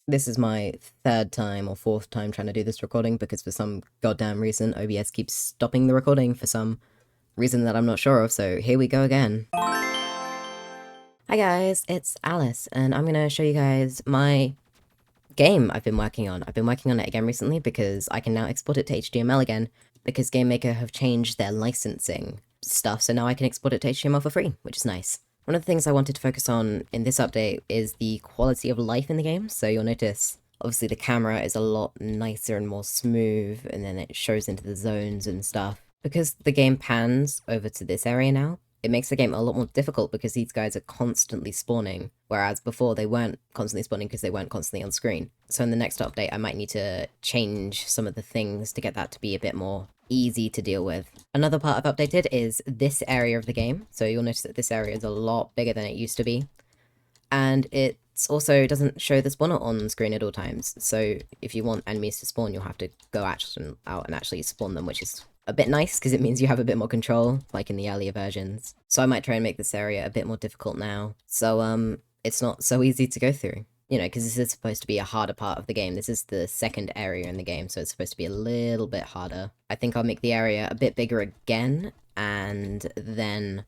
This is my third time or fourth time trying to do this recording because for some goddamn reason OBS keeps stopping the recording for some reason that I'm not sure of, so here we go again. Hi guys, it's Alice, and I'm gonna show you guys my game I've been working on. I've been working on it again recently because I can now export it to HTML again because GameMaker have changed their licensing stuff, so now I can export it to HTML for free, which is nice. One of the things I wanted to focus on in this update is the quality of life in the game, so you'll notice obviously the camera is a lot nicer and more smooth, and then it shows into the zones and stuff. Because the game pans over to this area now, it makes the game a lot more difficult because these guys are constantly spawning, whereas before they weren't constantly spawning because they weren't constantly on screen. So in the next update, I might need to change some of the things to get that to be a bit more easy to deal with. Another part I've updated is this area of the game. So you'll notice that this area is a lot bigger than it used to be. And it also doesn't show the spawner on screen at all times. So if you want enemies to spawn, you'll have to go out and actually spawn them, which is a bit nice because it means you have a bit more control, like in the earlier versions. So I might try and make this area a bit more difficult now. So it's not so easy to go through. You know, because this is supposed to be a harder part of the game. This is the second area in the game, so it's supposed to be a little bit harder. I think I'll make the area a bit bigger again, and then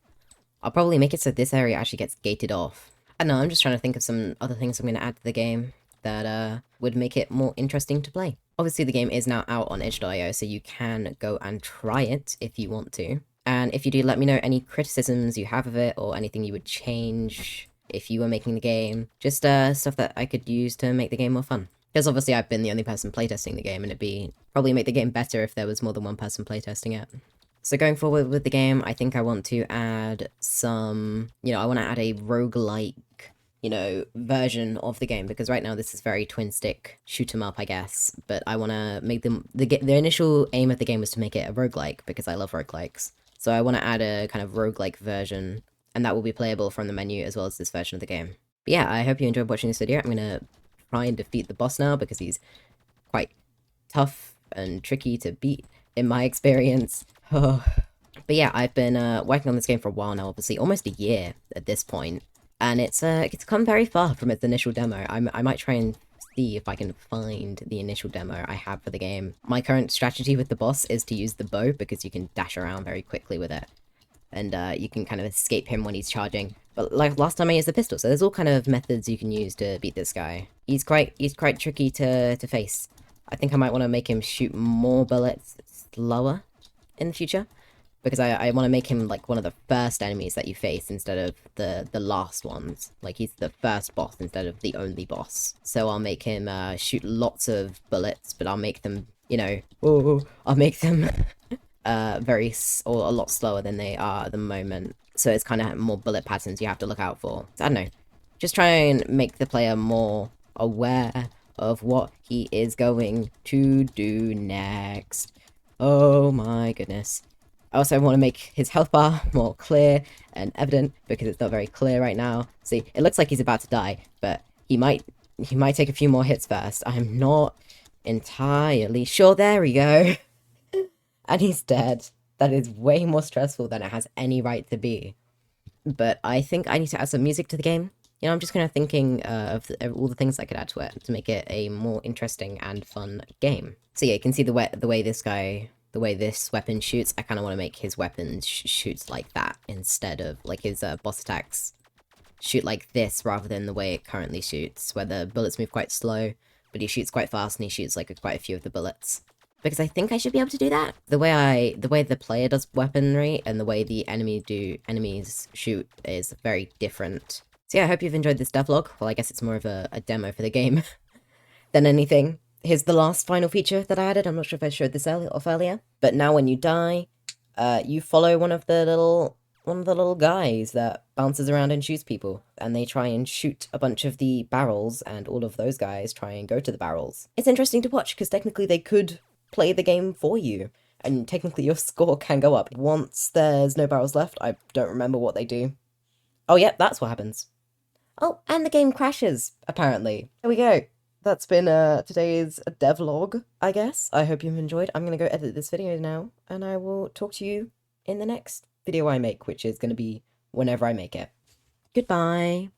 I'll probably make it so this area actually gets gated off. I don't know, I'm just trying to think of some other things I'm going to add to the game that would make it more interesting to play. Obviously, the game is now out on itch.io, so you can go and try it if you want to. And if you do, let me know any criticisms you have of it or anything you would change if you were making the game. Just stuff that I could use to make the game more fun. Because obviously I've been the only person playtesting the game, and it'd be probably make the game better if there was more than one person playtesting it. So going forward with the game, I think I want to add some, I want to add a roguelike, version of the game, because right now this is very twin stick shoot 'em up, I guess, but I want to make them, the initial aim of the game was to make it a roguelike, because I love roguelikes. So I want to add a kind of roguelike version, and that will be playable from the menu as well as this version of the game. But yeah, I hope you enjoyed watching this video. I'm going to try and defeat the boss now, because he's quite tough and tricky to beat, in my experience. But yeah, I've been working on this game for a while now, obviously, almost a year at this point, and it's come very far from its initial demo. I might try and see if I can find the initial demo I have for the game. My current strategy with the boss is to use the bow, because you can dash around very quickly with it, and you can kind of escape him when he's charging. But like last time I used the pistol, so there's all kind of methods you can use to beat this guy. He's quite tricky to face. I think I might want to make him shoot more bullets slower in the future, because I want to make him like one of the first enemies that you face instead of the last ones. Like he's the first boss instead of the only boss. So I'll make him shoot lots of bullets, but I'll make them, I'll make them or a lot slower than they are at the moment. So it's kind of more bullet patterns you have to look out for. So I don't know. Just try and make the player more aware of what he is going to do next. Oh my goodness. I also want to make his health bar more clear and evident, because it's not very clear right now. See, it looks like he's about to die, but he might take a few more hits first. I'm not entirely sure. There we go. And he's dead. That is way more stressful than it has any right to be. But I think I need to add some music to the game. I'm just kind of thinking of all the things I could add to it to make it a more interesting and fun game. So yeah, you can see the way this weapon shoots. I kind of want to make his weapon shoots like that instead of like his boss attacks shoot like this rather than the way it currently shoots, where the bullets move quite slow, but he shoots quite fast and he shoots like quite a few of the bullets. Because I think I should be able to do that. The way the player does weaponry and the way the enemies shoot is very different. So yeah, I hope you've enjoyed this devlog. Well, I guess it's more of a demo for the game than anything. Here's the last final feature that I added. I'm not sure if I showed this earlier, but now when you die, you follow one of the little guys that bounces around and shoots people, and they try and shoot a bunch of the barrels, and all of those guys try and go to the barrels. It's interesting to watch, because technically they could play the game for you, and technically your score can go up. Once there's no barrels left, I don't remember what they do. Oh, yep, that's what happens. Oh, and the game crashes, apparently. There we go. That's been today's devlog, I guess. I hope you've enjoyed. I'm gonna go edit this video now, and I will talk to you in the next video I make, which is gonna be whenever I make it. Goodbye.